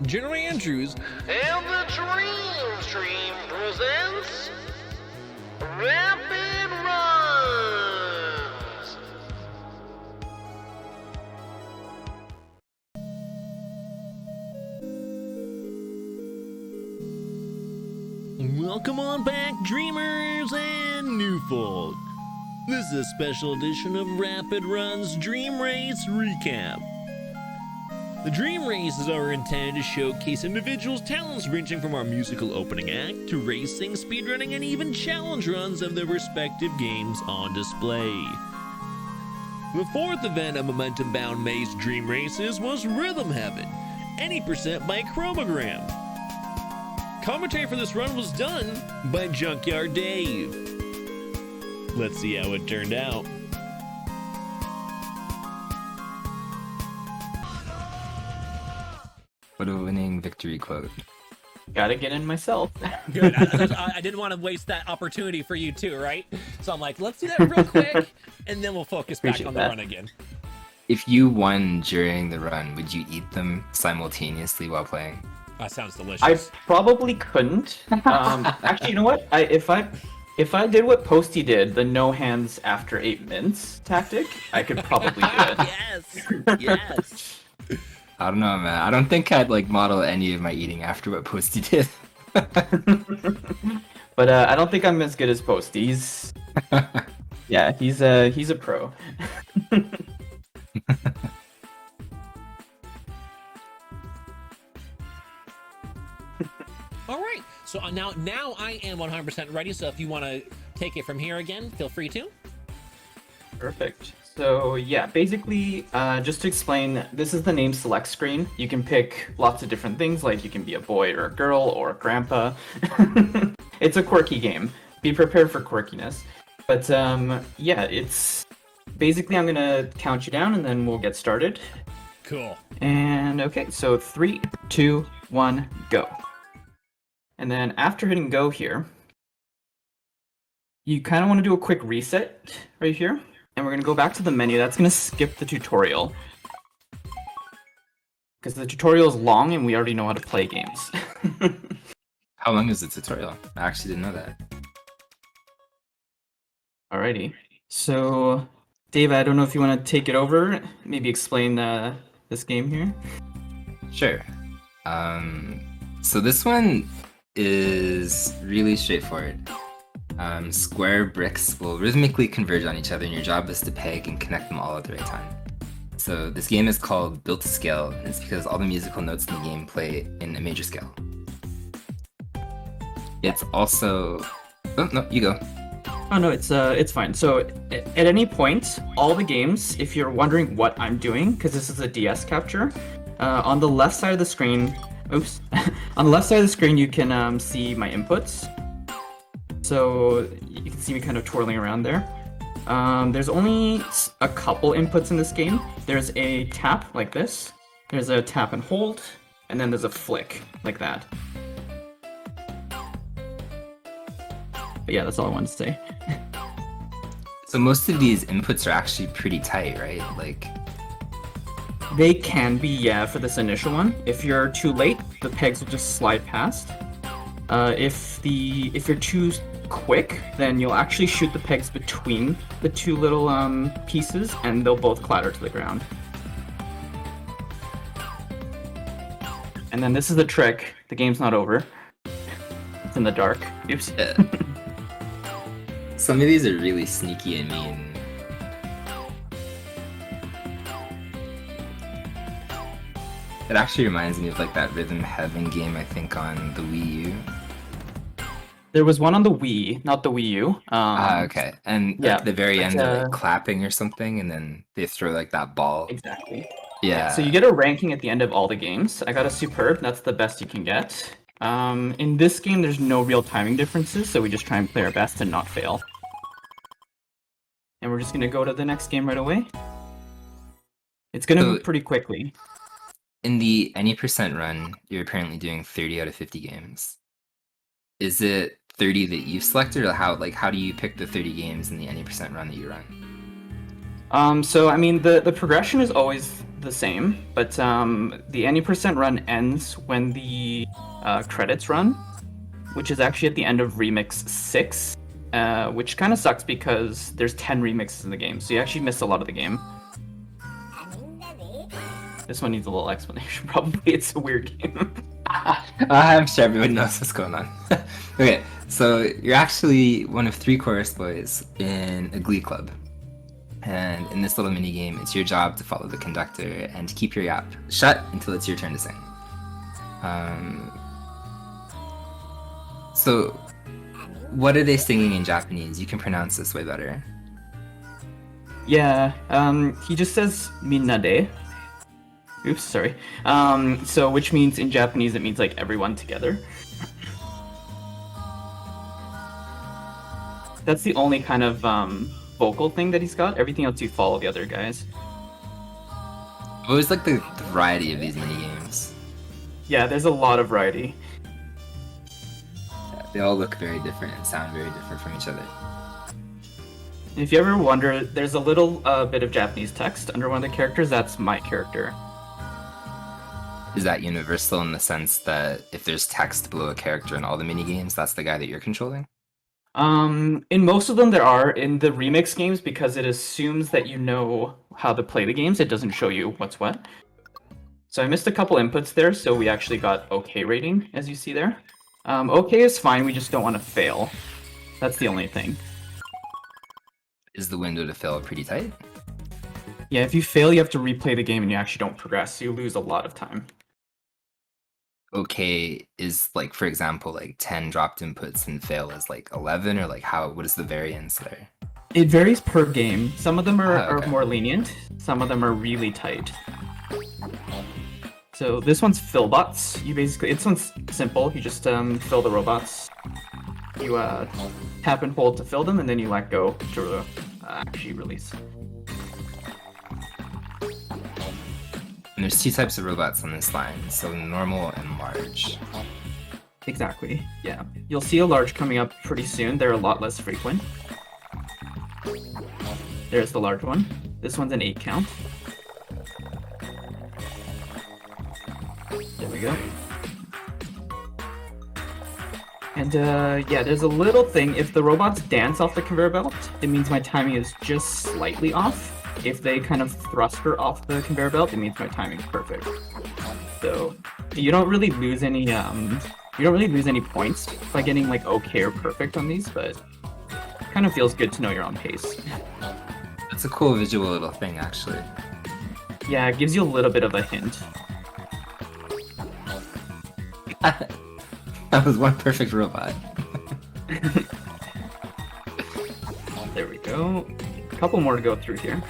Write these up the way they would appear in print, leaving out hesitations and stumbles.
General Andrews, And the Dream Stream presents Rapid Runs! welcome on back, dreamers and new folk. This is a special edition of Rapid Run's Dream Race Recap. The Dream Races are intended to showcase individuals' talents ranging from our musical opening act to racing, speedrunning, and even challenge runs of their respective games on display. The fourth event of Momentum Bound Maze Dream Races was Rhythm Heaven, any percent by Chromagram. Commentary for this run was done by Junkyard Dave. Let's see how it turned out. What a winning victory quote. Gotta get in myself. Good. I didn't want to waste that opportunity for you too, right? So I'm like, let's do that real quick, and then we'll focus back Appreciate on the that. run again. If you won during the run, would you eat them simultaneously while playing? That sounds delicious. I probably couldn't. Actually, you know what? If I did what Posty did, the no hands after 8 minutes tactic, I could probably do it. Yes. Yes. I don't know, man. I don't think I'd model any of my eating after what Posty did. But I don't think I'm as good as Posty. Yeah, he's a pro. All right. So now I am 100% ready. So if you want to take it from here again, feel free to. Perfect. So yeah, basically, just to explain, this is the name select screen. You can pick lots of different things, like you can be a boy or a girl or a grandpa. It's a quirky game. Be prepared for quirkiness. But yeah, it's basically I'm gonna count you down and then we'll get started. Cool. And okay, so 3, 2, 1, go. And then after hitting go here, you kind of want to do a quick reset right here. And we're going to go back to the menu. That's going to skip the tutorial. Because the tutorial is long and we already know how to play games. How long is the tutorial? I actually didn't know that. Alrighty. So, Dave, I don't know if you want to take it over. Maybe explain this game here. Sure. So this one is really straightforward. Square bricks will rhythmically converge on each other, and your job is to peg and connect them all at the right time. So this game is called Built to Scale, and it's because all the musical notes in the game play in a major scale. It's also... Oh, no, you go. Oh no, it's fine. So at any point, all the games, if you're wondering what I'm doing, because this is a DS capture, on the left side of the screen, oops, on the left side of the screen you can see my inputs. So you can see me kind of twirling around there. There's only a couple inputs in this game. There's a tap like this, there's a tap and hold, and then there's a flick like that. But yeah, that's all I wanted to say. So most of these inputs are actually pretty tight, right? They can be, yeah, for this initial one. If you're too late, the pegs will just slide past. If you're too quick, then you'll actually shoot the pegs between the two little pieces, and they'll both clatter to the ground. And then this is the trick. The game's not over. It's in the dark. Oops. Yeah. Some of these are really sneaky and mean. It actually reminds me of that Rhythm Heaven game, I think, on the Wii U. There was one on the Wii, not the Wii U. Okay. And yeah, at the very end, but, they're clapping or something, and then they throw that ball. Exactly. Yeah. So you get a ranking at the end of all the games. I got a superb. That's the best you can get. In this game, there's no real timing differences, so we just try and play our best and not fail. And we're just gonna go to the next game right away. It's gonna move pretty quickly. In the any percent run, you're apparently doing 30 out of 50 games. Is it 30 that you selected, or how do you pick the 30 games in the any percent run that you run? So I mean, the progression is always the same, but the any percent run ends when the credits run, which is actually at the end of Remix 6, which kind of sucks because there's 10 remixes in the game, so you actually missed a lot of the game. This one needs a little explanation, probably. It's a weird game. I'm sure everyone knows what's going on. Okay, so you're actually one of 3 chorus boys in a glee club. And in this little mini game, it's your job to follow the conductor and to keep your yap shut until it's your turn to sing. So, what are they singing in Japanese? You can pronounce this way better. Yeah, he just says minna de. Oops, sorry. So which means in Japanese it means like everyone together. That's the only kind of vocal thing that he's got. Everything else you follow the other guys. What was like the variety of these mini games? Yeah, there's a lot of variety. They all look very different and sound very different from each other. If you ever wonder, there's a little bit of Japanese text under one of the characters. That's my character. Is that universal in the sense that if there's text below a character in all the mini games, that's the guy that you're controlling? In most of them there are. In the remix games, because it assumes that you know how to play the games, it doesn't show you what's what. So I missed a couple inputs there, so we actually got OK rating, as you see there. OK is fine, we just don't want to fail. That's the only thing. Is the window to fail pretty tight? Yeah, if you fail, you have to replay the game and you actually don't progress, so you lose a lot of time. Okay is like, for example, like 10 dropped inputs and fail is like 11, or like what is the variance there? It varies per game. Some of them are Okay. more lenient, some of them are really tight. So this one's fillbots. This one's simple. You just fill the robots. You tap and hold to fill them, and then you let go to actually release. And there's 2 types of robots on this line, so normal and large. Exactly, yeah. You'll see a large coming up pretty soon. They're a lot less frequent. There's the large one. This one's an 8 count. There we go. And yeah, there's a little thing. If the robots dance off the conveyor belt, it means my timing is just slightly off. If they kind of thruster off the conveyor belt, it means my timing's perfect. So you don't really lose any points by getting like okay or perfect on these, but it kind of feels good to know you're on pace. It's a cool visual little thing, actually. Yeah, it gives you a little bit of a hint. That was one perfect robot. There we go. A couple more to go through here.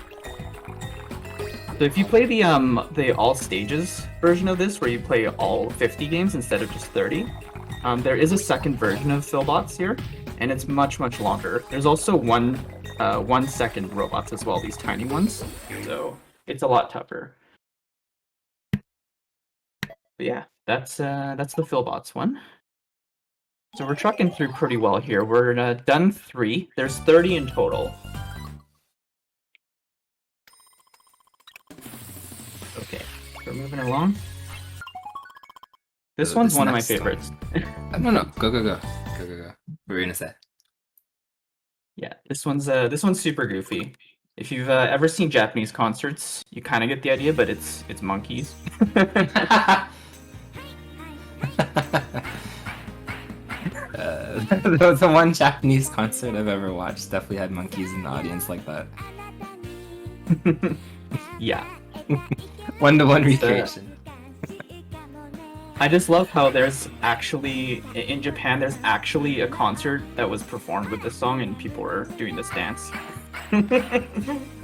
So if you play the all stages version of this, where you play all 50 games instead of just 30, there is a second version of Philbots here, and it's much longer. There's also 1 second robots as well, these tiny ones. So it's a lot tougher. But yeah, that's the Philbots one. So we're trucking through pretty well here. We're done 3. There's 30 in total. Okay, we're moving along. This one's one of my favorites. No, go. What were you gonna say? Yeah, this one's super goofy. If you've ever seen Japanese concerts, you kind of get the idea, but it's monkeys. The one Japanese concert I've ever watched definitely had monkeys in the audience like that. Yeah. 1-to-1 recreation. I just love how there's actually, in Japan, there's actually a concert that was performed with this song and people were doing this dance.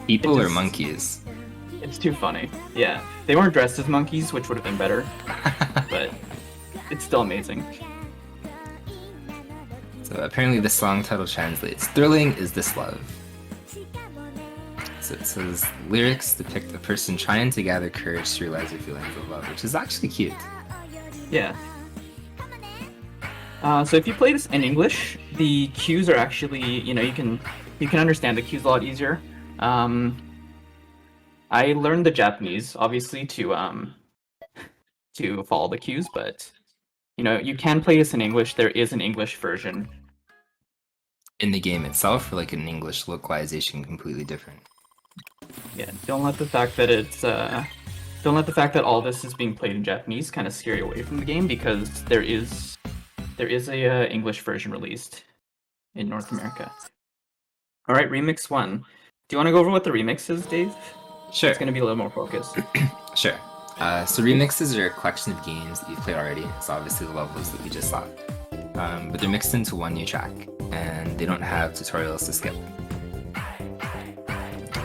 People or monkeys? It's too funny. Yeah. They weren't dressed as monkeys, which would have been better, but it's still amazing. So apparently the song title translates, "Thrilling is this love." So it says, lyrics depict a person trying to gather courage to realize their feelings of love, which is actually cute. Yeah. So if you play this in English, the cues are actually, you can understand the cues a lot easier. I learned the Japanese obviously to follow the cues, but you know, you can play this in English. There is an English version. In the game itself, or like an English localization completely different? Yeah, don't let the fact that don't let the fact that all this is being played in Japanese kind of scare you away from the game, because there is a English version released in North America. All right, Remix 1. Do you want to go over what the remix is, Dave? Sure. It's going to be a little more focused. Sure. So remixes are a collection of games that you've played already. It's obviously the levels that we just saw. But they're mixed into one new track, and they don't have tutorials to skip.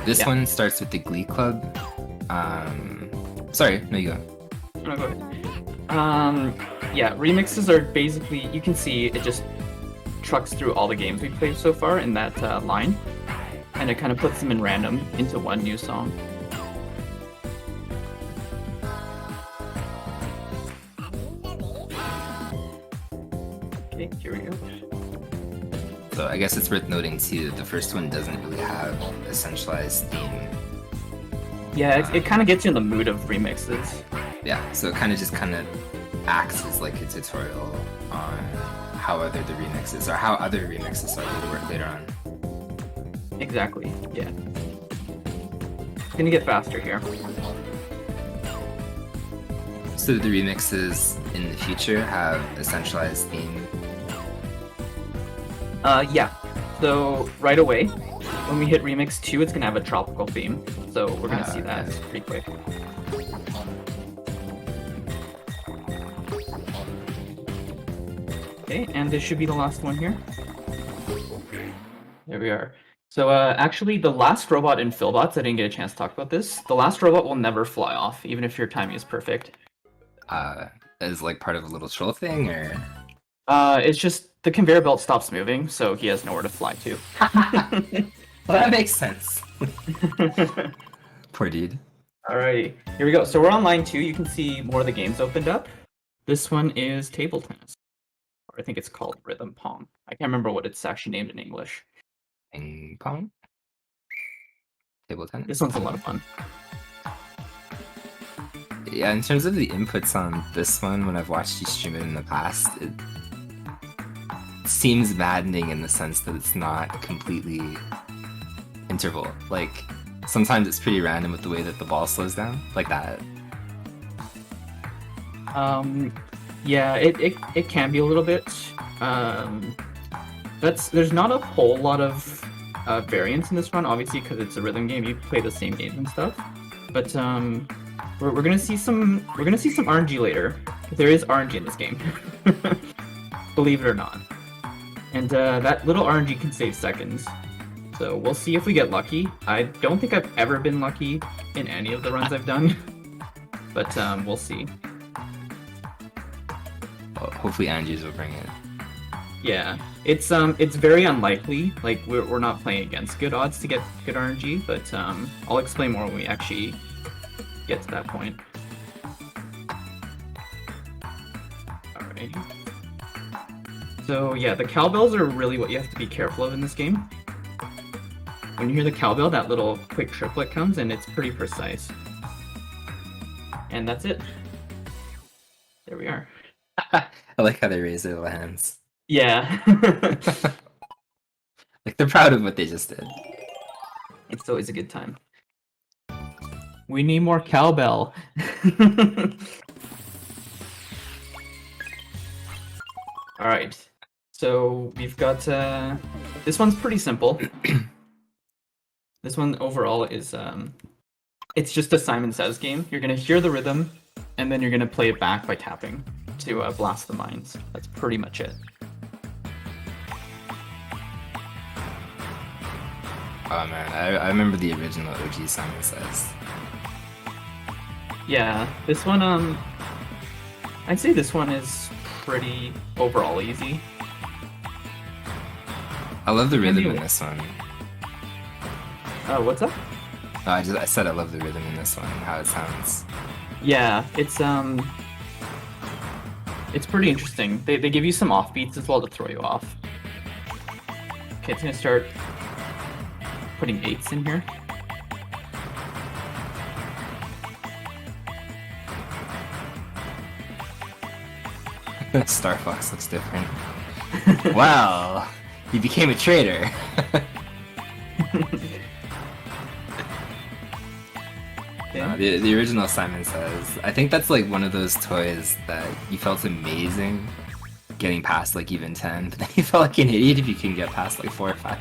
This one starts with the Glee Club. Sorry, no, you go. No, go ahead. Yeah, remixes are basically, you can see it just trucks through all the games we've played so far in that line, and it kind of puts them in random into one new song. Okay, here we go. So I guess it's worth noting too that the first one doesn't really have a centralized theme. Yeah, it kind of gets you in the mood of remixes. Yeah, so it kind of acts as like a tutorial on how the remixes are going to work later on. Exactly, yeah. It's gonna get faster here. So the remixes in the future have a centralized theme? Yeah. So right away, when we hit Remix 2, it's gonna have a tropical theme. So we're gonna see that pretty quick. Okay, and this should be the last one here. There we are. So actually, the last robot in Philbots, I didn't get a chance to talk about this. The last robot will never fly off, even if your timing is perfect. As like part of a little troll thing, or? It's just the conveyor belt stops moving, so he has nowhere to fly to. Well, that makes sense. Poor dude. Alrighty, here we go. So we're on line 2. You can see more of the games opened up. This one is table tennis. Or I think it's called rhythm pong. I can't remember what it's actually named in English. Ping pong? Table tennis? This one's a lot of fun. Yeah, in terms of the inputs on this one, when I've watched you stream it in the past, it seems maddening in the sense that it's not completely interval. Like, sometimes it's pretty random with the way that the ball slows down, like that. Yeah, it can be a little bit. There's not a whole lot of variance in this one, obviously, because it's a rhythm game. You play the same games and stuff, but we're gonna see some RNG later. There is RNG in this game, believe it or not, and that little RNG can save seconds. So we'll see if we get lucky. I don't think I've ever been lucky in any of the runs I've done, but we'll see. Well, hopefully Angie's will bring it. Yeah, it's very unlikely. Like we're not playing against good odds to get good RNG, but I'll explain more when we actually get to that point. Alright. So yeah, the cowbells are really what you have to be careful of in this game. When you hear the cowbell, that little quick triplet comes, and it's pretty precise. And that's it. There we are. I like how they raise their little hands. Yeah. Like they're proud of what they just did. It's always a good time. We need more cowbell. Alright. So we've got this one's pretty simple. This one overall is it's just a Simon Says game. You're gonna hear the rhythm, and then you're gonna play it back by tapping to blast the mines. That's pretty much it. Oh man, I remember the original OG Simon Says. Yeah, this one I'd say this one is pretty overall easy. I love the rhythm in this one. What's up? No, I said I love the rhythm in this one, how it sounds. Yeah, it's pretty interesting. They give you some offbeats as well to throw you off. Okay, it's gonna start putting 8s in here. Star Fox looks different. Wow, you became a traitor. The original Simon Says, I think that's like one of those toys that you felt amazing getting past like even 10, but then you felt like an idiot if you can get past like 4 or 5.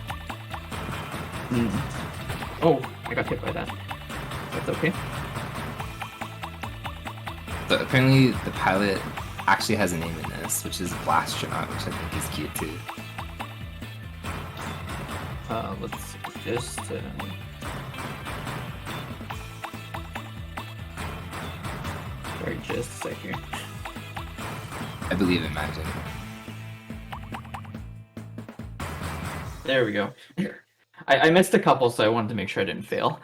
Oh, I got hit by that. That's okay. So apparently the pilot actually has a name in this, which is Blastronaut, which I think is cute too. Let's just... Sorry, just a sec here. I believe in magic. There we go. I missed a couple, so I wanted to make sure I didn't fail.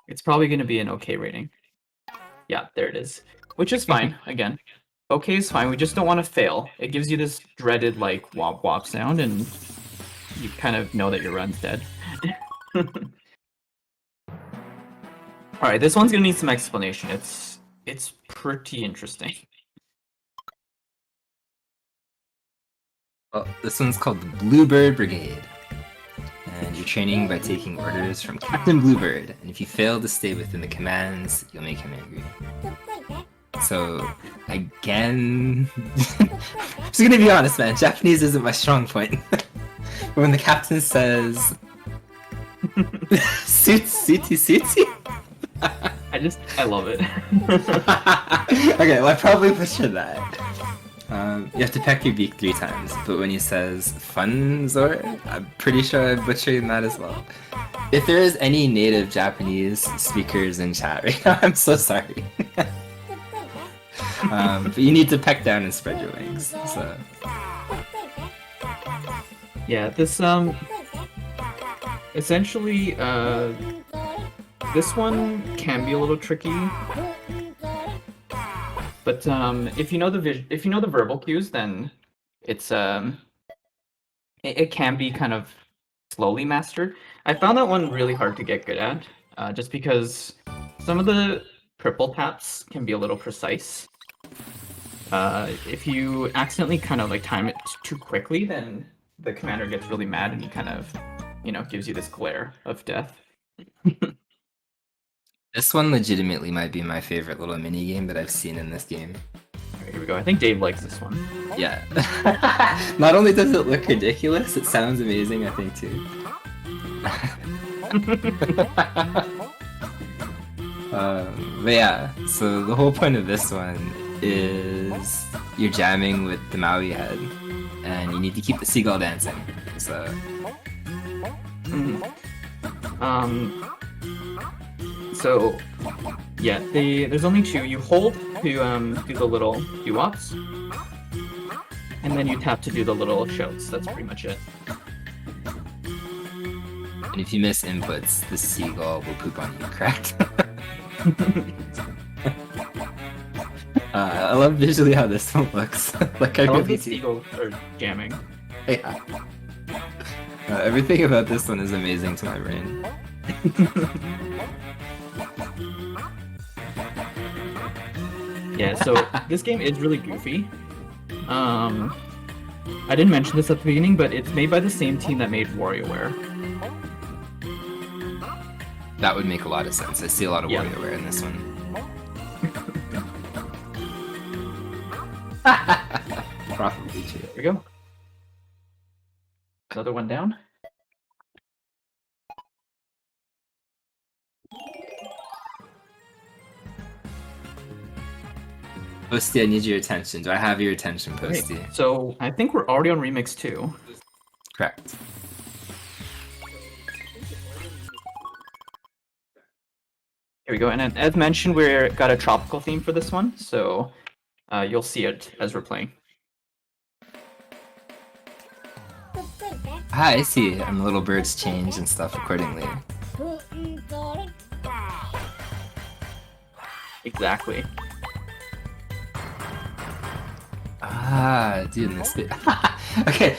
It's probably going to be an okay rating. Yeah, there it is. Which is fine, again. Okay is fine, we just don't want to fail. It gives you this dreaded, like, womp womp sound, and you kind of know that your run's dead. Alright, this one's going to need some explanation. It's pretty interesting. Well, this one's called the Bluebird Brigade. And you're training by taking orders from Captain Bluebird, and if you fail to stay within the commands, you'll make him angry. So, again... I'm just gonna be honest, man, Japanese isn't my strong point. But when the captain says... Suitsy? I love it. Okay, well I probably butchered that. You have to peck your beak 3 times, but when he says Funzor, I'm pretty sure I'm butchering that as well. If there is any native Japanese speakers in chat right now, I'm so sorry. But you need to peck down and spread your wings, so... Yeah, this, essentially, this one can be a little tricky. But if you know the verbal cues, then it's it can be kind of slowly mastered. I found that one really hard to get good at, just because some of the triple taps can be a little precise. If you accidentally kind of like time it too quickly, then the commander gets really mad and he kind of, gives you this glare of death. This one legitimately might be my favorite little mini game that I've seen in this game. Alright, here we go. I think Dave likes this one. Yeah. Not only does it look ridiculous, it sounds amazing, I think, too. But yeah, so the whole point of this one is you're jamming with the Maui head, and you need to keep the seagull dancing. So... So, yeah, there's only 2. You hold to do the little doo-wops, and then you tap to do the little shouts. That's pretty much it. And if you miss inputs, the seagull will poop on you, correct? I love visually how this one looks. Like I love really the seagulls are jamming. Yeah. Everything about this one is amazing to my brain. Yeah, so this game is really goofy. I didn't mention this at the beginning, but it's made by the same team that made WarioWare. That would make a lot of sense. I see a lot of Yeah. WarioWare in this one. Probably too. Here we go. Another one down. Posty, I need your attention. Do I have your attention, Okay, Posty? so I think we're already on Remix 2. Correct. Here we go, and as mentioned, we're got a tropical theme for this one, so you'll see it as we're playing. Ah, I see. And the little birds change and stuff accordingly. Exactly. Ah, dude, this bit. Okay,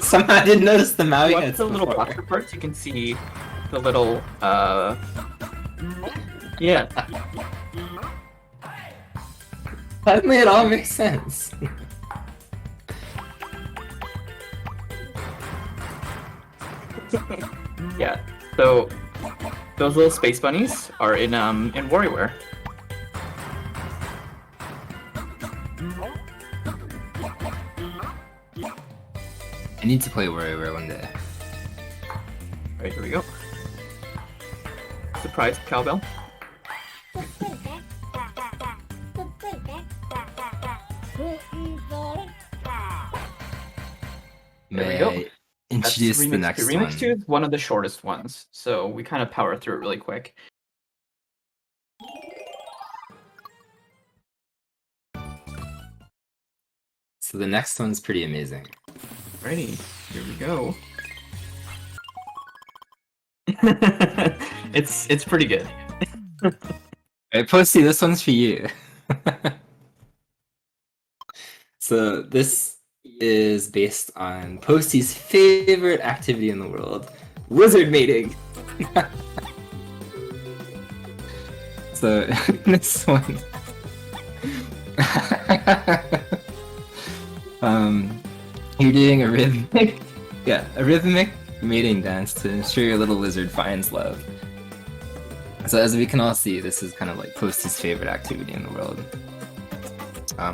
somehow I didn't notice the Maui Watch heads the little before. blacker parts, you can see the little, yeah. Suddenly it all makes sense. Yeah. So those little space bunnies are in WarioWare. I need to play WarioWare one day. Alright, here we go. Surprise cowbell. There we go. May I introduce the next one? Remix 2 is one of the shortest ones, so we kind of power through it really quick. So the next one's pretty amazing. Alrighty, here we go. It's pretty good. Alright, Posty, this one's for you. So this is based on Posty's favorite activity in the world, lizard mating. So this one, you're doing a rhythmic mating dance to ensure your little lizard finds love. So as we can all see, this is kind of like Posty's favorite activity in the world.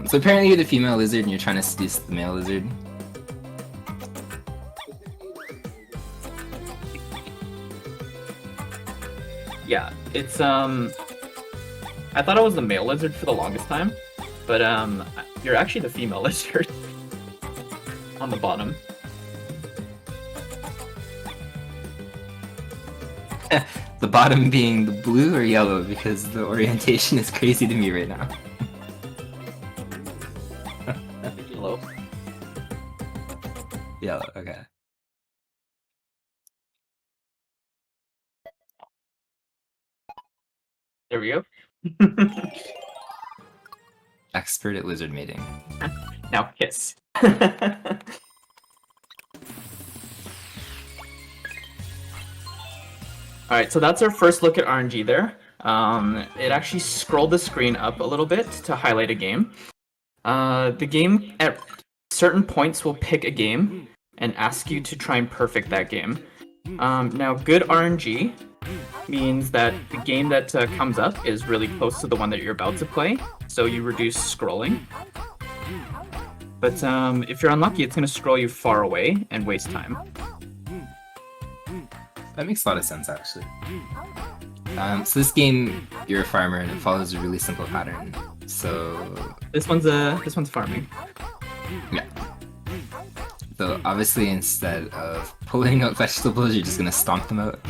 So apparently you're the female lizard and you're trying to seduce the male lizard. Yeah, it's I thought I was the male lizard for the longest time, but you're actually the female lizard on the bottom. The bottom being the blue or yellow, because the orientation is crazy to me right now. Hello. Yellow, okay. There we go. Expert at lizard mating. Now kiss. Alright, so that's our first look at RNG there. It actually scrolled the screen up a little bit to highlight a game. The game at certain points will pick a game and ask you to try and perfect that game. Now, good RNG means that the game that comes up is really close to the one that you're about to play, so you reduce scrolling. But if you're unlucky, it's going to scroll you far away and waste time. That makes a lot of sense, actually. So this game, you're a farmer and it follows a really simple pattern. So This one's farming. yeah. So obviously instead of pulling out vegetables, you're just gonna stomp them out.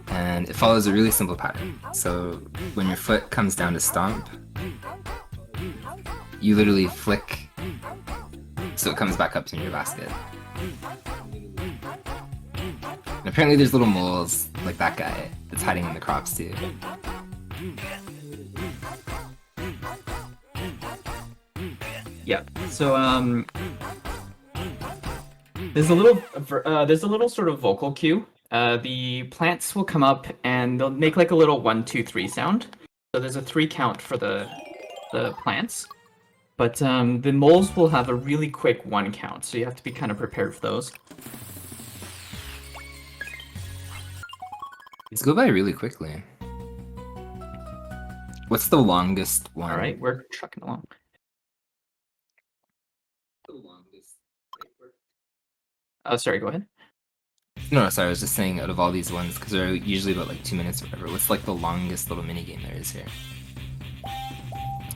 And it follows a really simple pattern. So when your foot comes down to stomp, you literally flick so it comes back up in your basket. And apparently there's little moles, like that guy, that's hiding in the crops too. Yeah. So there's a little sort of vocal cue. The plants will come up and they'll make like a little 1, 2, 3 sound. So there's a 3 count for the plants, but the moles will have a really quick 1 count. So you have to be kind of prepared for those. These go by really quickly. What's the longest one? All right, we're trucking along. The longest. Oh, sorry. Go ahead. No, sorry, I was just saying out of all these ones, because they're usually about like 2 minutes or whatever, what's like the longest little minigame there is here?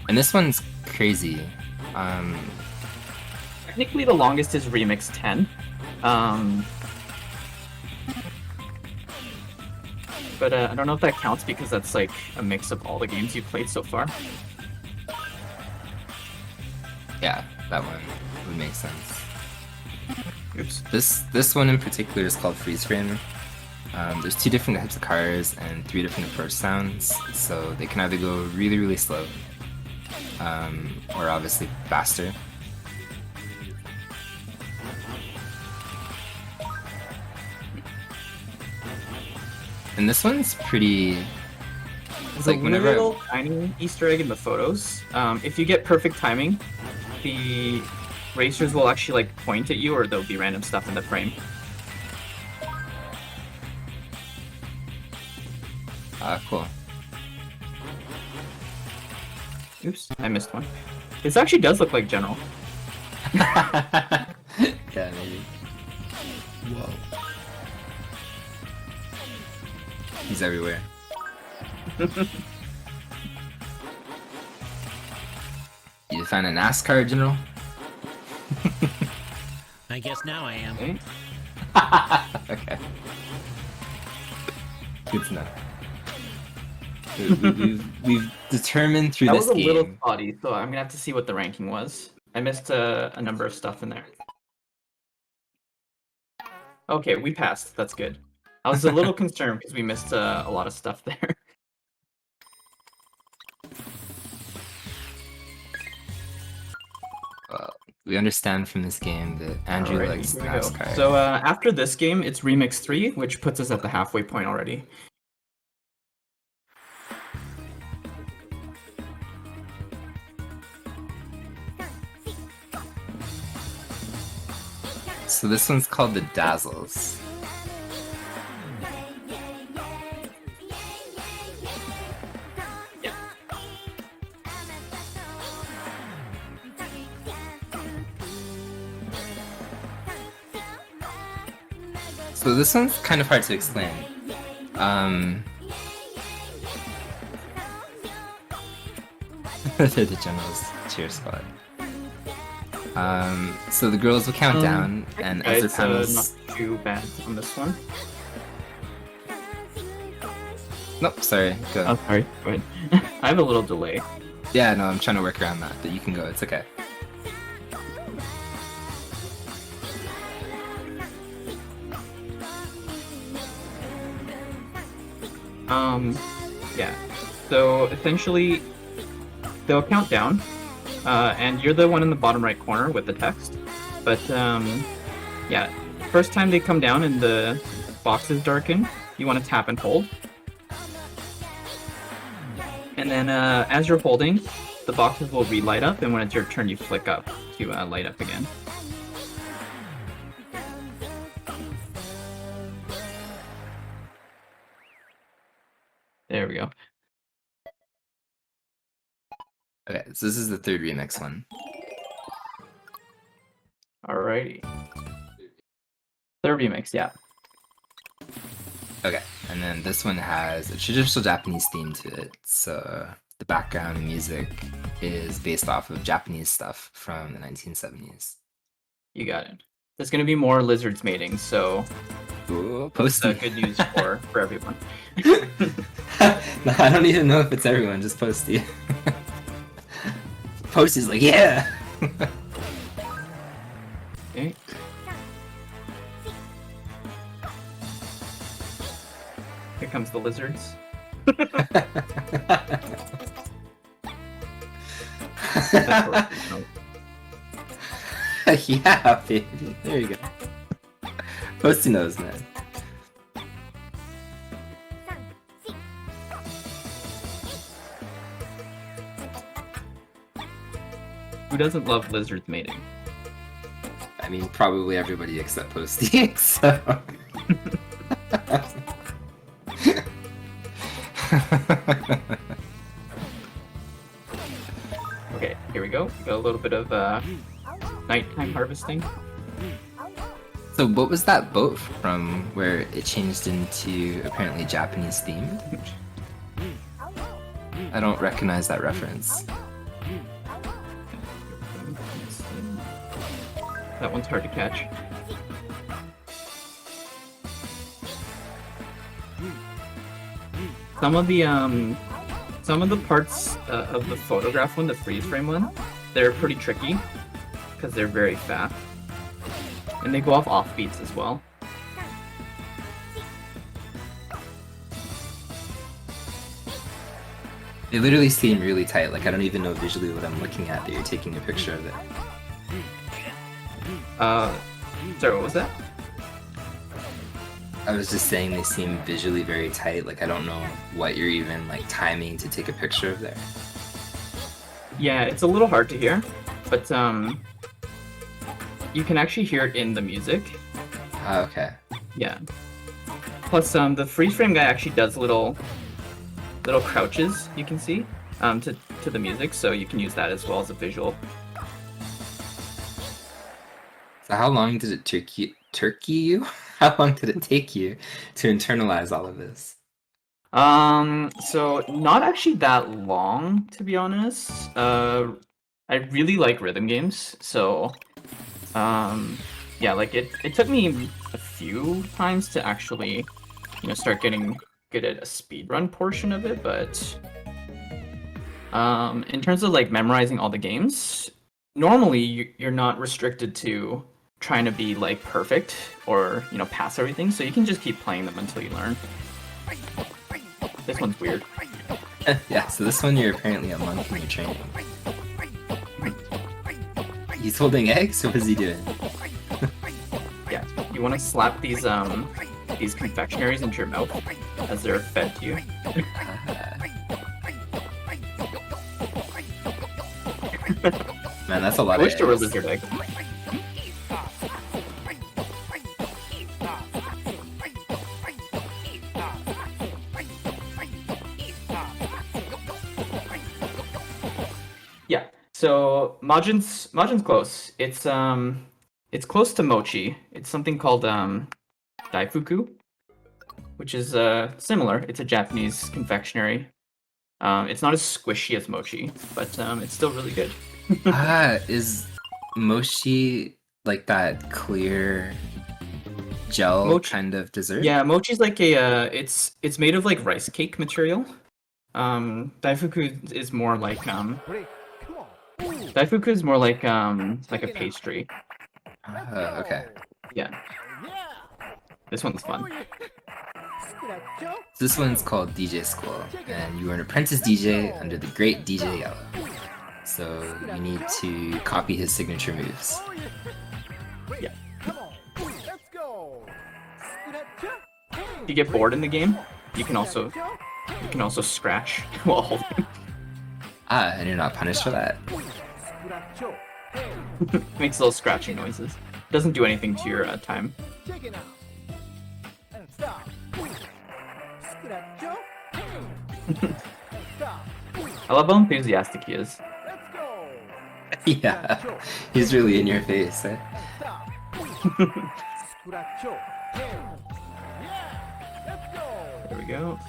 And this one's crazy. Technically, the longest is Remix 10. But I don't know if that counts because that's like a mix of all the games you've played so far. Yeah, that one would make sense. Oops. This one in particular is called Freeze Frame. There's 2 different types of cars and 3 different approach sounds, so they can either go really, really slow, or obviously faster. And this one's pretty There's like a whenever little tiny Easter egg in the photos. If you get perfect timing, the racers will actually like point at you, or there'll be random stuff in the frame. Cool. Oops, I missed one. This actually does look like General. Yeah, maybe. Whoa. He's everywhere. You found a NASCAR, General? I guess now I am. Okay. Okay. Good to know. We've determined through That this was a game. little spotty, so I'm gonna have to see what the ranking was. I missed a number of stuff in there. Okay, we passed. That's good. I was a little concerned because we missed a lot of stuff there. Well, we understand from this game that Andrew Alrighty, likes here we go. NASCAR. So after this game, it's Remix 3, which puts us at the halfway point already. So this one's called the Dazzles. So this one's kind of hard to explain. They're the General's cheer squad. So the girls will count down, and as their It's panels... not too bad on this one. Nope, sorry, go. Oh, sorry. Go ahead. I have a little delay. Yeah, no, I'm trying to work around that, but you can go, it's okay. Yeah. So essentially, they'll count down, and you're the one in the bottom right corner with the text. But yeah, first time they come down and the boxes darken, you want to tap and hold. And then as you're holding, the boxes will relight up, and when it's your turn, you flick up to light up again. There we go. Okay, so this is the third remix one. Alrighty. Third remix, yeah. Okay, and then this one has a traditional Japanese theme to it, so the background music is based off of Japanese stuff from the 1970s. You got it. There's gonna be more lizards mating, so Ooh, that's Posty. good news for everyone. No, I don't even know if it's everyone, just Posty. Posty's like, yeah! Okay. Here comes the lizards. That's what- no. Yeah, baby. There you go. Posty knows, man. Who doesn't love lizards mating? I mean, probably everybody except Posty, so... Okay, here we go. We got a little bit of nighttime harvesting. So what was that boat from where it changed into apparently Japanese themed? I don't recognize that reference. That one's hard to catch. Some of the parts of the photograph one, the freeze frame one, they're pretty tricky because they're very fast, and they go off beats as well. They literally seem really tight, like I don't even know visually what I'm looking at that you're taking a picture of it. Sorry, what was that? I was just saying they seem visually very tight. Like, I don't know what you're even like timing to take a picture of there. Yeah, it's a little hard to hear, but you can actually hear it in the music. Oh, okay. Yeah. Plus, the freeze frame guy actually does little crouches, you can see, to the music, so you can use that as well as a visual. So how long did it turkey you? How long did it take you to internalize all of this? So not actually that long, to be honest. I really like rhythm games, so yeah, like it took me a few times to actually, start getting good at a speedrun portion of it, but in terms of like memorizing all the games, normally you're not restricted to trying to be like perfect or pass everything, so you can just keep playing them until you learn. This one's weird. Yeah, so this one you're apparently a monk in your training. He's holding eggs, so what is he doing? Yeah, you want to slap these confectionaries into your mouth as they're fed to you. Man, that's a lot I wish of there were eggs. lizard eggs. Yeah, so Majin's close. It's close to mochi. It's something called daifuku, which is similar. It's a Japanese confectionery. It's not as squishy as mochi, but it's still really good. Is mochi like that clear gel Mochi- kind of dessert? Yeah, mochi's like a it's made of like rice cake material. Daifuku is more like a pastry. Okay. Yeah. This one's fun. This one's called DJ School, and you are an apprentice DJ under the great DJ Yellow. So you need to copy his signature moves. Yeah. If you get bored in the game, you can also scratch while holding. And you're not punished for that. Makes little scratching noises. Doesn't do anything to your time. I love how enthusiastic he is. Yeah, he's really in your face. Eh? There we go.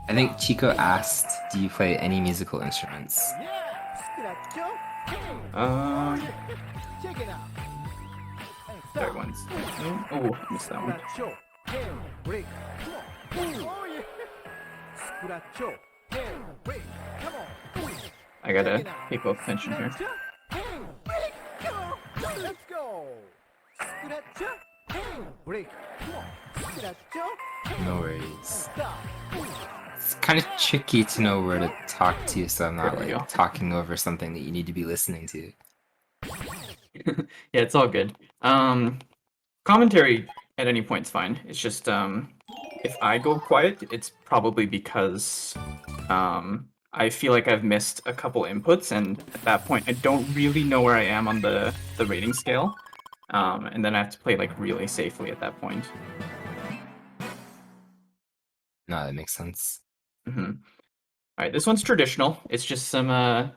I think Chico asked, do you play any musical instruments? There one's. Oh, I missed that one. I gotta pay close attention here. No worries. It's kind of tricky to know where to talk to, so I'm not There we like go. talking over something that you need to be listening to. Yeah, it's all good. Commentary at any point's fine. It's just if I go quiet, it's probably because I feel like I've missed a couple inputs, and at that point, I don't really know where I am on the rating scale, and then I have to play like really safely at that point. No, that makes sense. All right, this one's traditional. It's just some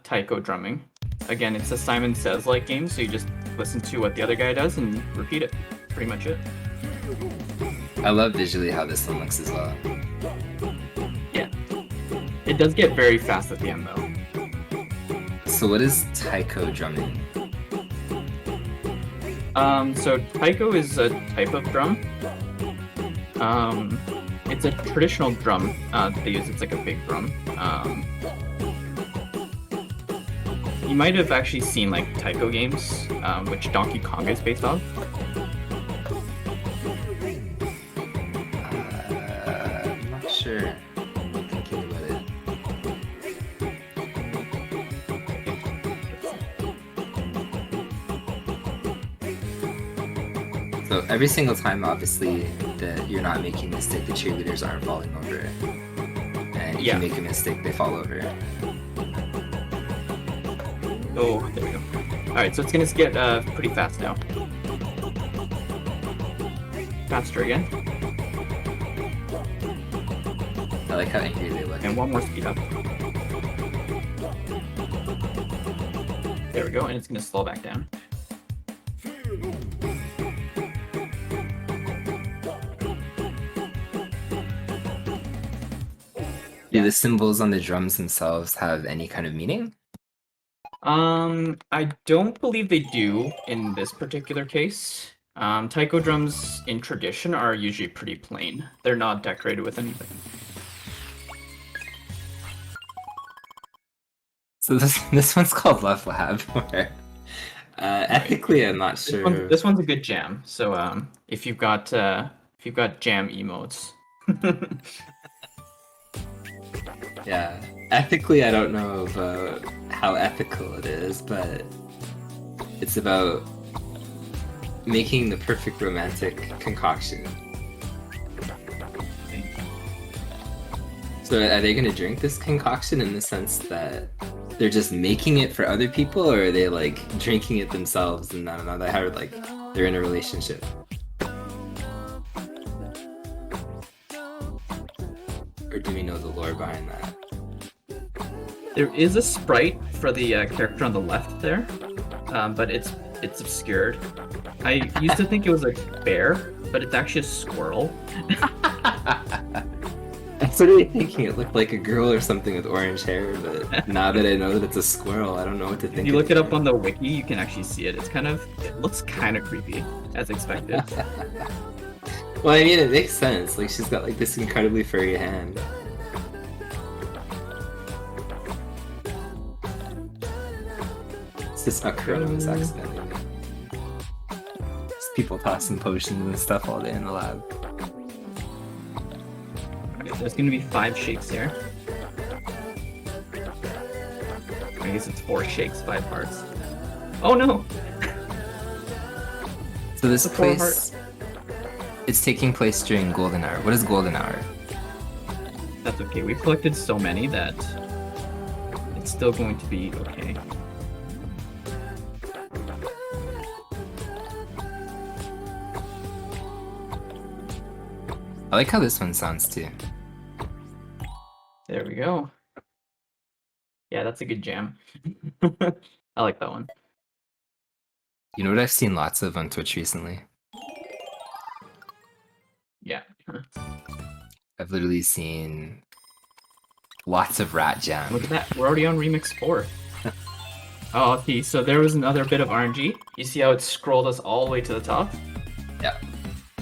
taiko drumming. Again, it's a Simon Says like game, so you just listen to what the other guy does and repeat it. Pretty much it. I love visually how this one looks as well. Yeah. It does get very fast at the end, though. So what is taiko drumming? So taiko is a type of drum. It's a traditional drum that they use. It's like a big drum. You might have actually seen like taiko games, which Donkey Kong is based on. I'm not sure. I'm thinking about it. So every single time, obviously, that you're not making a mistake, the cheerleaders aren't falling over. And if you make a mistake, they fall over. Oh, there we go. Alright, so it's gonna get pretty fast now. Faster again. I like how angry they look. And one more speed up. There we go, and it's gonna slow back down. Do the symbols on the drums themselves have any kind of meaning? I don't believe they do in this particular case. Taiko drums in tradition are usually pretty plain. They're not decorated with anything. So this one's called Love Lab, where ethically I'm not sure. This one's a good jam. So if you've got jam emotes. Yeah, ethically I don't know about how ethical it is, but it's about making the perfect romantic concoction. So are they going to drink this concoction in the sense that they're just making it for other people, or are they like drinking it themselves and not they have like they're in a relationship? Or do we know the lore behind that? There is a sprite for the character on the left there, but it's obscured. I used to think it was a bear, but it's actually a squirrel. That's what I was thinking. It looked like a girl or something with orange hair, but now that I know that it's a squirrel, I don't know what to think. If you look it up on the wiki, you can actually see it. It looks kind of creepy, as expected. Well, I mean, it makes sense. Like, she's got like this incredibly furry hand. It's just not coronavirus accidentally. Just people tossing potions and stuff all day in the lab. Okay, there's gonna be 5 shakes here. I guess it's 4 shakes, 5 hearts. Oh no! So this place, it's taking place during Golden Hour. What is Golden Hour? That's okay. We've collected so many that it's still going to be okay. I like how this one sounds too. There we go. Yeah, that's a good jam. I like that one. You know what I've seen lots of on Twitch recently? Yeah. I've literally seen lots of rat jam. Look at that. We're already on Remix 4. Oh, okay. So there was another bit of RNG. You see how it scrolled us all the way to the top? Yeah.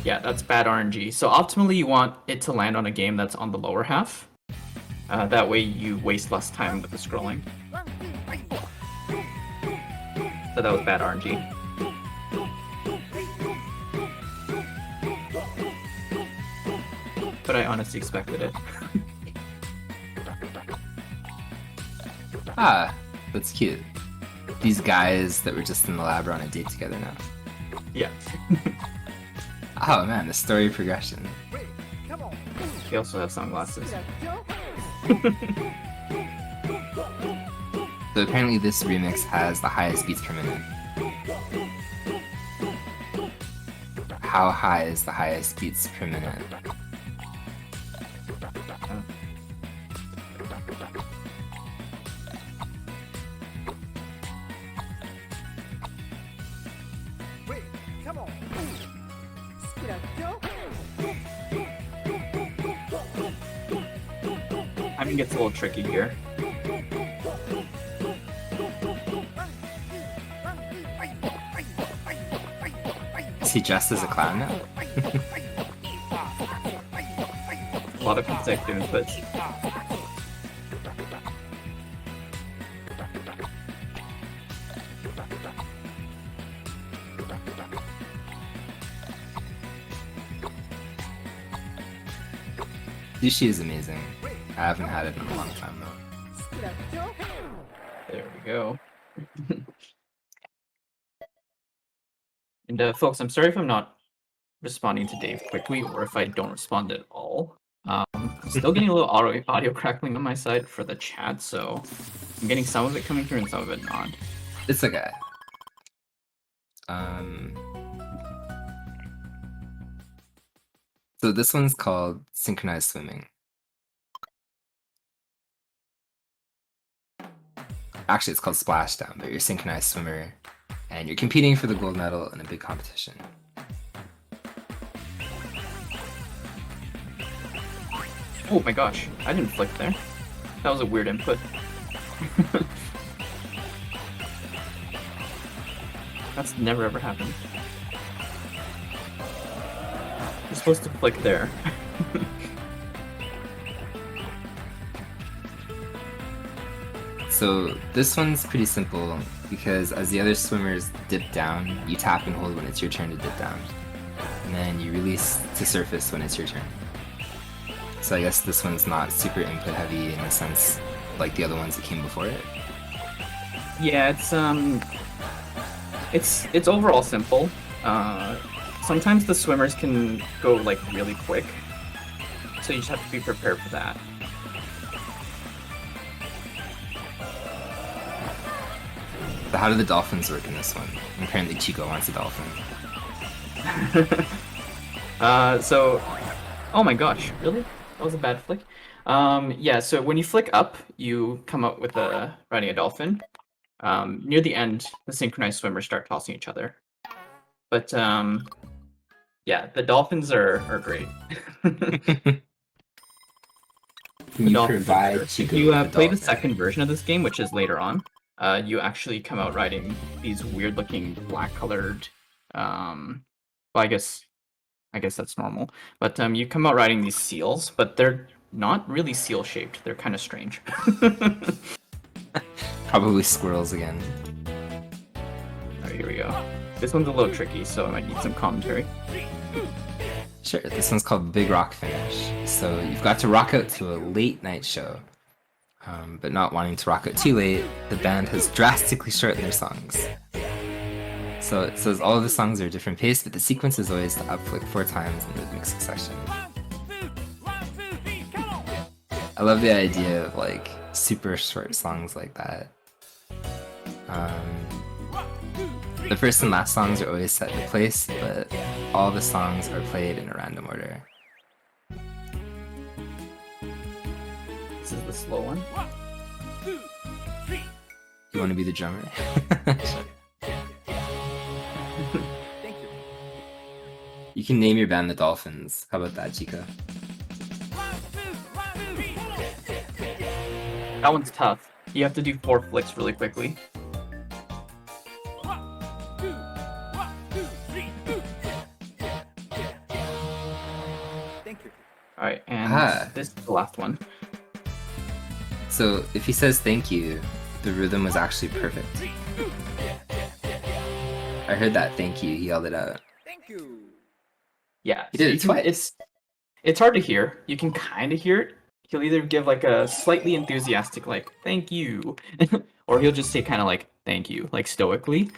Yeah, that's bad RNG. So optimally, you want it to land on a game that's on the lower half. That way you waste less time with the scrolling. So that was bad RNG. But I honestly expected it. Ah, that's cute. These guys that were just in the lab are on a date together now. Yeah. Oh man, the story progression. They also have sunglasses. So apparently this remix has the highest beats per minute. How high is the highest beats per minute? Timing gets a little tricky here. Is he dressed as a clown now? A lot of consecutive inputs. Sushi is amazing. I haven't had it in a long time though. There we go. And folks, I'm sorry if I'm not responding to Dave quickly or if I don't respond at all. I'm still getting a little audio crackling on my side for the chat, so I'm getting some of it coming through and some of it not. It's okay. So this one's called Synchronized Swimming. Actually, it's called Splashdown, but you're a synchronized swimmer, and you're competing for the gold medal in a big competition. Oh my gosh, I didn't flick there. That was a weird input. That's never ever happened. You're supposed to flick there. So this one's pretty simple because as the other swimmers dip down, you tap and hold when it's your turn to dip down. And then you release to surface when it's your turn. So I guess this one's not super input heavy in the sense like the other ones that came before it. Yeah, it's overall simple. Sometimes the swimmers can go like really quick, so you just have to be prepared for that. So how do the dolphins work in this one? Apparently Chico wants a dolphin. Oh my gosh, really? That was a bad flick. Yeah, so when you flick up, you come out with riding a dolphin. Near the end, the synchronized swimmers start tossing each other. But yeah, the dolphins are great. Can you provide Chico if you with a play the dolphin? second version of this game, which is later on, you actually come out riding these weird-looking black-colored. Well, I guess that's normal. But you come out riding these seals, but they're not really seal-shaped. They're kind of strange. Probably squirrels again. Alright, here we go. This one's a little tricky, so I might need some commentary. Sure, this one's called Big Rock Finish. So you've got to rock out to a late night show. But not wanting to rock out too late, the band has drastically shortened their songs. So it says all of the songs are a different pace, but the sequence is always to upflick 4 times in rhythmic succession. I love the idea of like super short songs like that. The first and last songs are always set in place, but all the songs are played in a random order. This is the slow one. You want to be the drummer? You can name your band the Dolphins. How about that, Chico? That one's tough. You have to do 4 flicks really quickly. Alright, and this is the last one. So if he says thank you, the rhythm was actually perfect. I heard that thank you, he yelled it out. Thank you. Yeah, He did it twice. It's hard to hear. You can kind of hear it. He'll either give like a slightly enthusiastic like thank you, or he'll just say kind of like thank you, like stoically.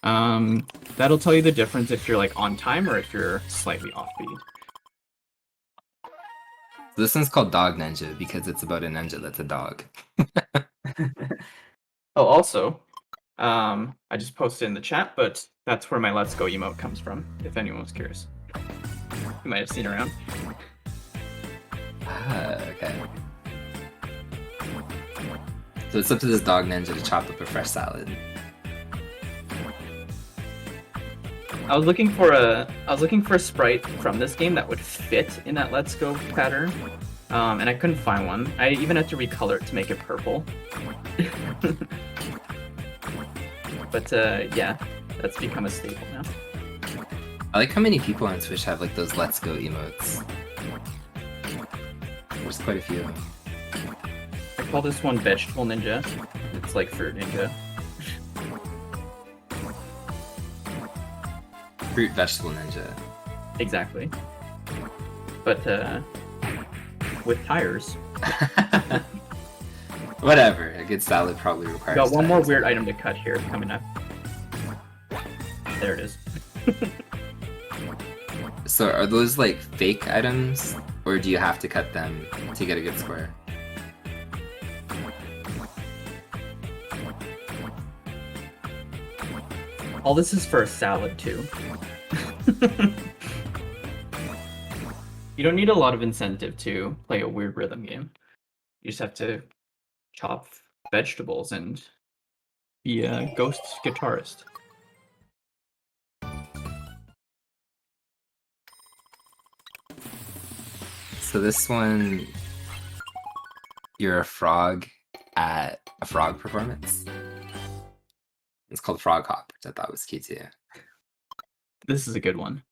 That'll tell you the difference if you're like on time or if you're slightly offbeat. This one's called Dog Ninja because it's about a ninja that's a dog. Oh, also, I just posted in the chat, but that's where my Let's Go emote comes from, if anyone was curious. You might have seen around. Okay. So it's up to this dog ninja to chop up a fresh salad. I was looking for a sprite from this game that would fit in that Let's Go pattern, and I couldn't find one. I even had to recolor it to make it purple. But yeah, that's become a staple now. I like how many people on Twitch have like those Let's Go emotes. There's quite a few. I call this one Vegetable Ninja. It's like Fruit Ninja. Fruit Vegetable Ninja. Exactly. But with tires. Whatever, a good salad probably requires Got one more tires. weird item to cut here coming up. There it is. So are those like fake items, or do you have to cut them to get a good score? All this is for a salad too. You don't need a lot of incentive to play a weird rhythm game. You just have to chop vegetables and be a ghost guitarist. So this one, you're a frog at a frog performance. It's called Frog Hop, which I thought was cute too. This is a good one.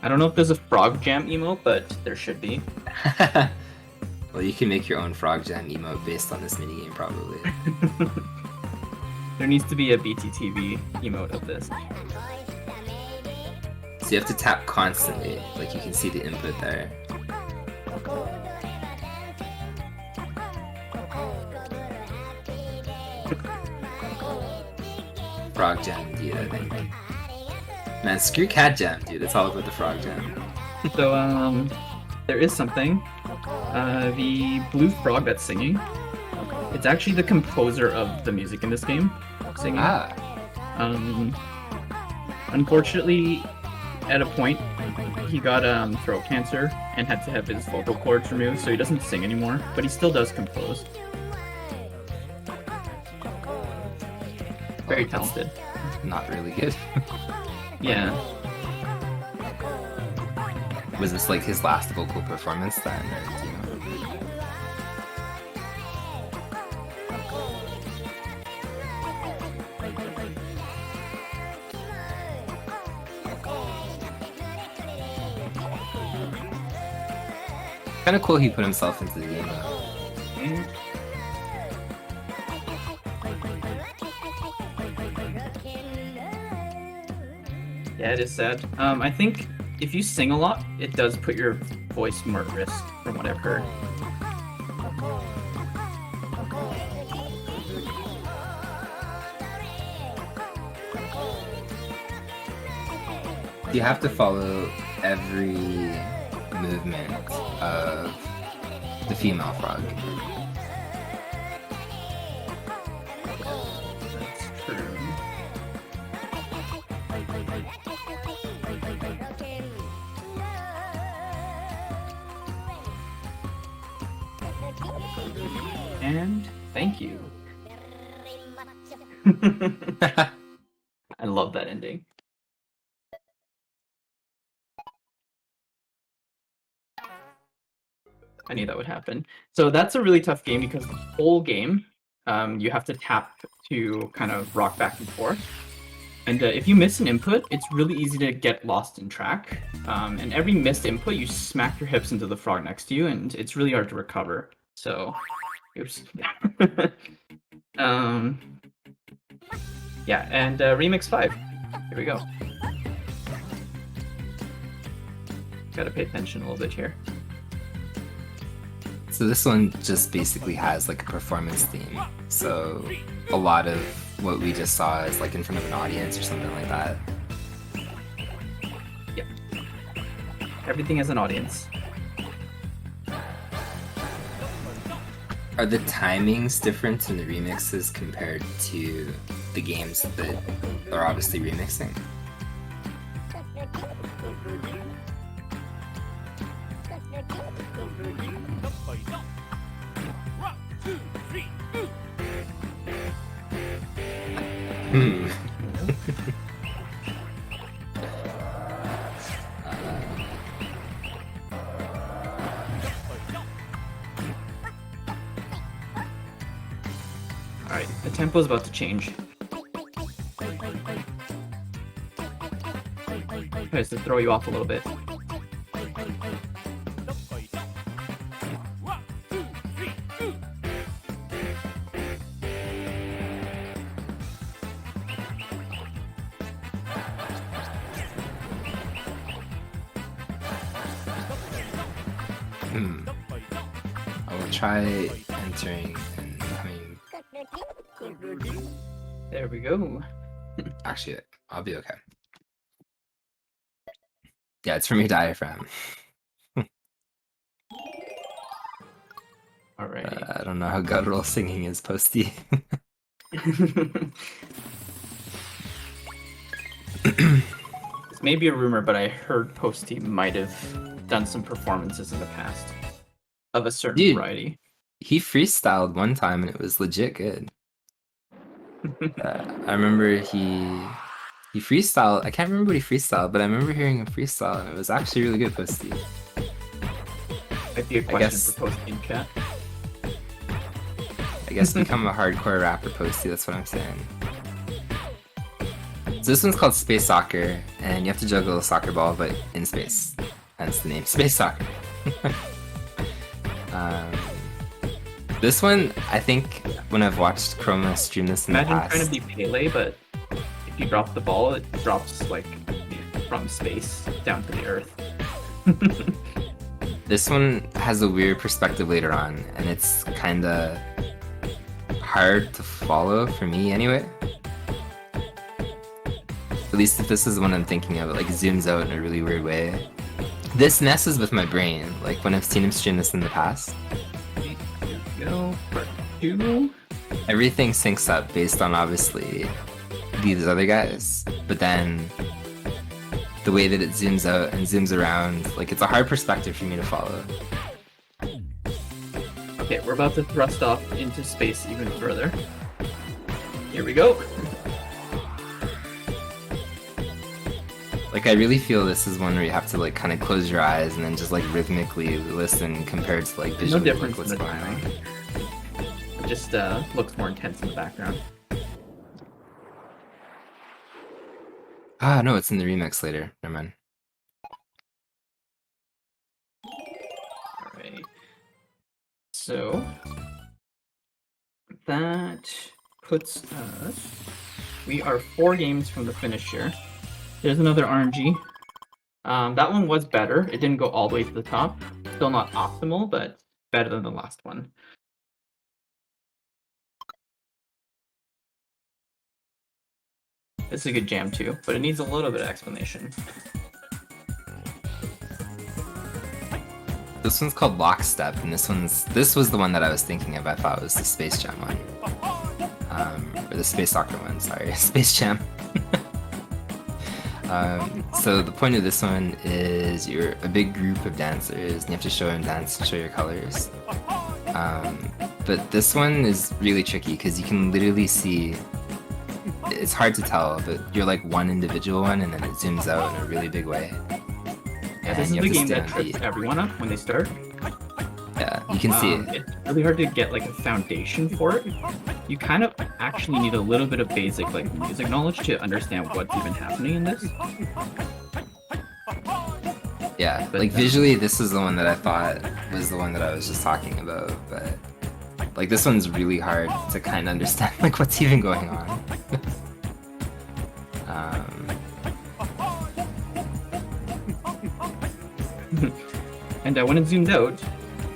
I don't know if there's a frog jam emote, but there should be. Well, you can make your own frog jam emote based on this minigame, probably. There needs to be a BTTV emote of this. So you have to tap constantly, like you can see the input there. Frog jam, dude, I think. Man, screw cat jam, dude. It's all about the frog jam. So, there is something. The blue frog that's singing, it's actually the composer of the music in this game singing. Ah. Unfortunately, at a point, he got throat cancer and had to have his vocal cords removed, so he doesn't sing anymore, but he still does compose. Very talented. Not really good. Yeah. Was this like his last vocal performance then? Or do you know? Kind of cool he put himself into the game though. Yeah, it is sad. I think if you sing a lot, it does put your voice more at risk, from what I've heard. You have to follow every movement of the female frog. That's true. And thank you. I love that ending. I knew that would happen. So that's a really tough game because the whole game, you have to tap to kind of rock back and forth. And if you miss an input, it's really easy to get lost in track. And every missed input, you smack your hips into the frog next to you, and it's really hard to recover. So, oops. Yeah, and Remix 5. Here we go. Gotta pay attention a little bit here. So this one just basically has like a performance theme. So a lot of what we just saw is like in front of an audience or something like that. Yep. Everything has an audience. Are the timings different in the remixes compared to the games that are obviously remixing? Alright, the tempo is about to change. Tries to throw you off a little bit. I will try entering and coming. There we go. Actually, I'll be okay. Yeah, it's from your diaphragm. Alrighty. I don't know how guttural singing is, Posty. This may be a rumor, but I heard Posty might have done some performances in the past of a certain Dude. variety. He freestyled one time and it was legit good. I remember he freestyled. I can't remember what he freestyled, but I remember hearing him freestyle and it was actually really good, Posty. Might be a question for Posty in chat. I guess become a hardcore rapper, Posty, that's what I'm saying. So this one's called Space Soccer, and you have to juggle a soccer ball, but in space. Hence the name, Space Soccer. This one, I think, when I've watched Chroma stream this in the Imagine past... trying to be Pele, but if you drop the ball, it drops, like, from space down to the Earth. This one has a weird perspective later on, and it's kinda hard to follow for me anyway. At least if this is the one I'm thinking of, it like zooms out in a really weird way. This messes with my brain, like when I've seen him stream this in the past. Part 2. Everything syncs up based on obviously these other guys, but then the way that it zooms out and zooms around, like it's a hard perspective for me to follow. Okay, we're about to thrust off into space even further. Here we go. Like I really feel this is one where you have to like kind of close your eyes and then just like rhythmically listen compared to like visually No difference like what's in the going on. timing. It just looks more intense in the background. Ah, no, it's in the remix later. Never mind. Alright. So that puts us. We are 4 games from the finish here. There's another RNG. That one was better. It didn't go all the way to the top. Still not optimal, but better than the last one. This is a good jam too, but it needs a little bit of explanation. This one's called Lockstep, and this was the one that I was thinking of. I thought it was the Space Jam one, or the Space Soccer one. Sorry, Space Jam. So the point of this one is you're a big group of dancers, and you have to show and dance to show your colors. But this one is really tricky because you can literally see. It's hard to tell, but you're like one individual one, and then it zooms out in a really big way. Yeah, this is the game that trips everyone up when they start. Yeah, you can see it. It's really hard to get like a foundation for it. You kind of actually need a little bit of basic like music knowledge to understand what's even happening in this. Yeah, like visually, this is the one that I thought was the one that I was just talking about, but like this one's really hard to kind of understand like what's even going on. And when it zooms out,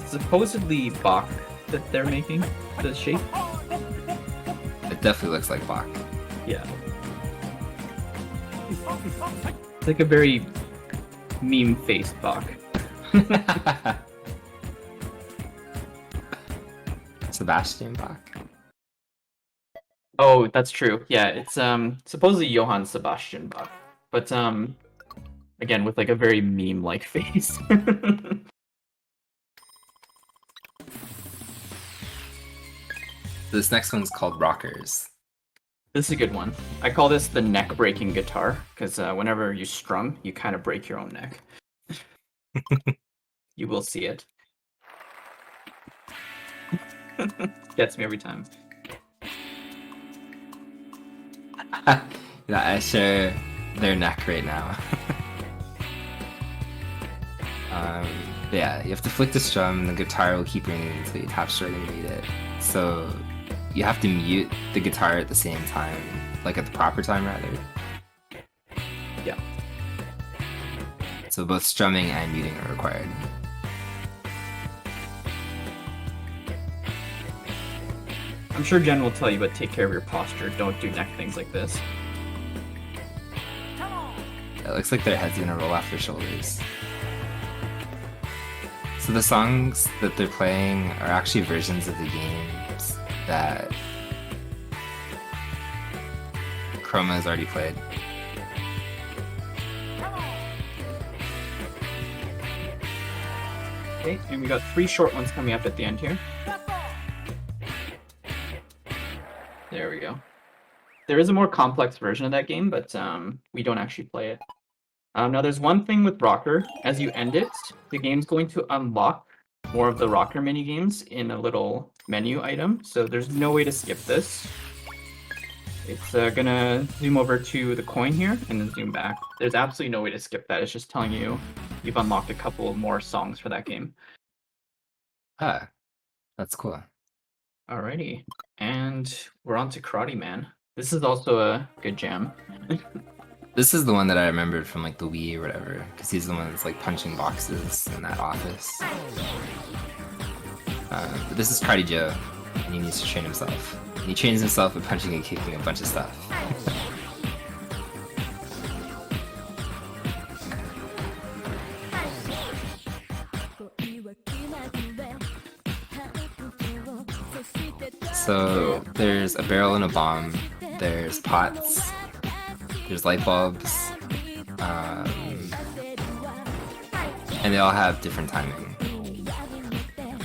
supposedly Bach that they're making the shape. It definitely looks like Bach. Yeah. It's like a very meme-faced Bach. Sebastian Bach. Oh, that's true. Yeah, it's supposedly Johann Sebastian Bach, but again with like a very meme-like face. This next one's called Rockers. This is a good one. I call this the neck-breaking guitar because whenever you strum, you kind of break your own neck. You will see it. Gets me every time. Yeah, I share their neck right now. Yeah, you have to flick the strum and the guitar will keep ringing until you tap start and mute it. So you have to mute the guitar at the same time, like at the proper time rather. Yeah. So both strumming and muting are required. I'm sure Jen will tell you, but take care of your posture. Don't do neck things like this. It looks like their head's gonna roll off their shoulders. So the songs that they're playing are actually versions of the games that Chroma has already played. Okay, and we got 3 short ones coming up at the end here. There we go. There is a more complex version of that game, but we don't actually play it. Now there's one thing with Rocker. As you end it, the game's going to unlock more of the Rocker mini games in a little menu item, so there's no way to skip this. It's gonna zoom over to the coin here and then zoom back. There's absolutely no way to skip that. It's just telling you you've unlocked a couple more songs for that game. Ah, that's cool. Alrighty, and we're on to Karate Man. This is also a good jam. This is the one that I remembered from like the Wii or whatever, because he's the one that's like punching boxes in that office. But this is Karate Joe, and he needs to train himself. And he trains himself by punching and kicking a bunch of stuff. So there's a barrel and a bomb, there's pots, there's light bulbs, and they all have different timing,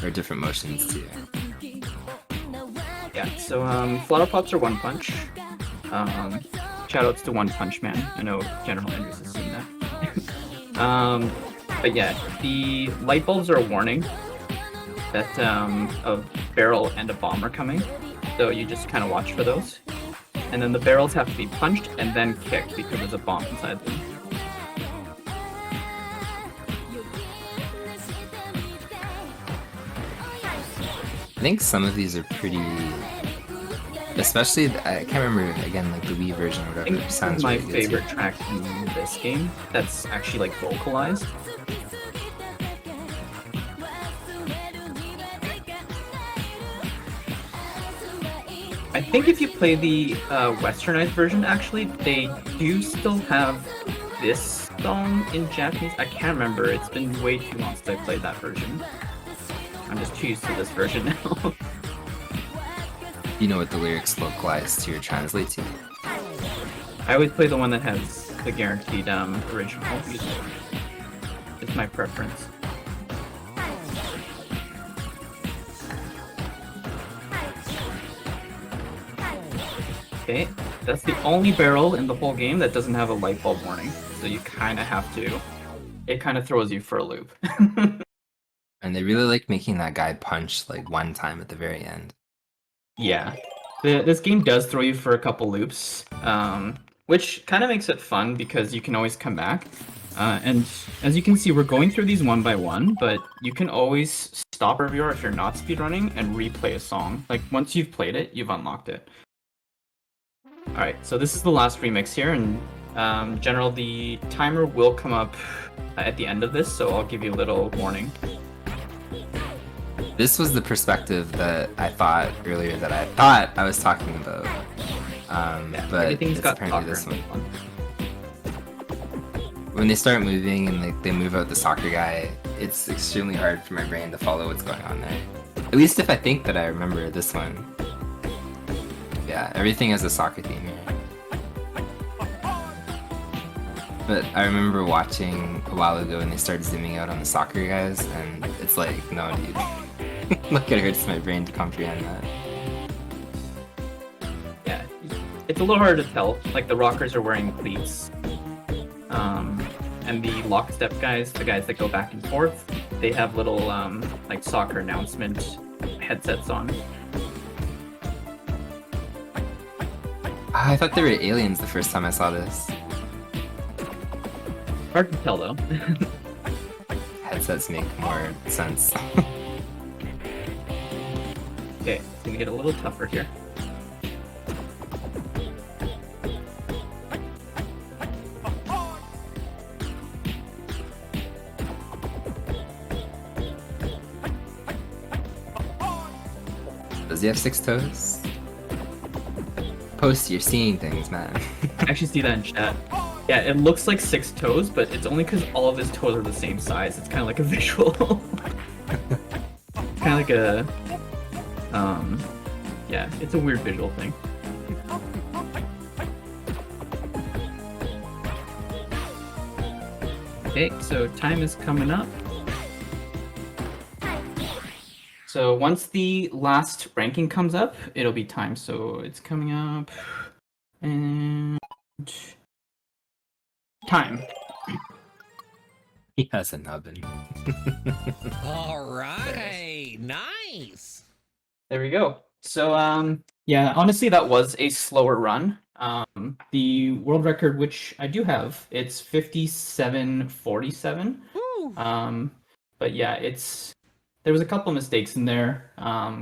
or different motions too. Yeah, so flower pots are one punch. Shoutouts to One Punch Man. I know General Andrews has seen that. But yeah, the light bulbs are a warning that a barrel and a bomb are coming, so you just kind of watch for those. And then the barrels have to be punched and then kicked because there's a bomb inside them. I think some of these are pretty, especially I can't remember again like the Wii version or I think whatever. this Sounds is my really good, favorite too. track in this game that's actually like vocalized. I think if you play the westernized version, actually, they do still have this song in Japanese. I can't remember. It's been way too long since I played that version. I'm just too used to this version now. You know what the lyrics localized to or translate to? I always play the one that has the guaranteed original music. It's my preference. Okay, that's the only barrel in the whole game that doesn't have a light bulb warning, so you kind of have to. It kind of throws you for a loop. And they really like making that guy punch like one time at the very end. Yeah, this game does throw you for a couple loops, which kind of makes it fun because you can always come back. And as you can see, we're going through these one by one, but you can always stop wherever you are if you're not speedrunning and replay a song. Like, once you've played it, you've unlocked it. Alright, so this is the last remix here, and general, the timer will come up at the end of this, so I'll give you a little warning. This was the perspective that I thought earlier that I thought I was talking about. But Everything's it's got apparently this soccer. one. When they start moving and like they move out the soccer guy, it's extremely hard for my brain to follow what's going on there. At least if I think that I remember this one. Yeah, everything has a soccer theme here. But I remember watching a while ago when they started zooming out on the soccer guys, and it's like, no, dude. Like, it hurts my brain to comprehend that. Yeah, it's a little hard to tell. Like, the rockers are wearing cleats. And the Lockstep guys, the guys that go back and forth, they have little, like, soccer announcement headsets on. I thought they were aliens the first time I saw this. Hard to tell, though. Headsets make more sense. Okay, it's gonna get a little tougher here. Does he have 6 toes? Post, you're seeing things, man. I actually see that in chat. Yeah, it looks like 6 toes, but it's only because all of his toes are the same size. It's kind of like a visual. Kind of like a, yeah, it's a weird visual thing. Okay, so time is coming up. So once the last ranking comes up, it'll be time. So it's coming up, and time. He has an oven. All right, nice. There we go. So yeah, honestly, that was a slower run. The world record, which I do have, it's 57:47. Woo. But yeah, there was a couple mistakes in there,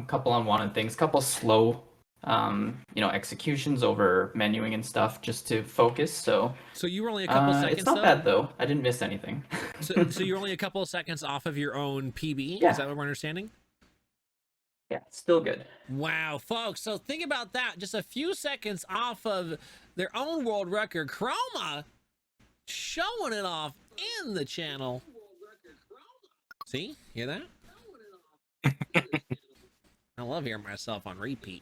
couple unwanted things, couple slow, executions over menuing and stuff just to focus. So you were only a couple seconds. It's not bad though. I didn't miss anything. so you're only a couple of seconds off of your own PB. Yeah. Is that what we're understanding? Yeah, still good. Wow, folks. So think about that. Just a few seconds off of their own world record. Chroma showing it off in the channel. See? Hear that? I love hearing myself on repeat.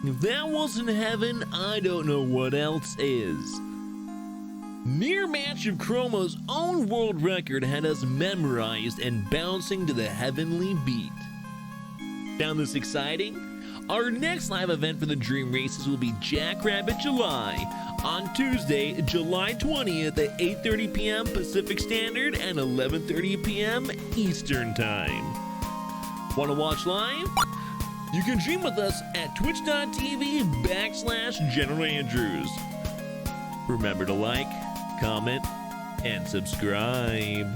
If that wasn't heaven, I don't know what else is. Near match of Chroma's own world record had us memorized and bouncing to the heavenly beat. Found this exciting? Our next live event for the Dream Races will be Jackrabbit July on Tuesday, July 20th at 8:30 p.m. Pacific Standard and 11:30 p.m. Eastern Time. Want to watch live? You can dream with us at twitch.tv/General Andrews. Remember to like, comment, and subscribe.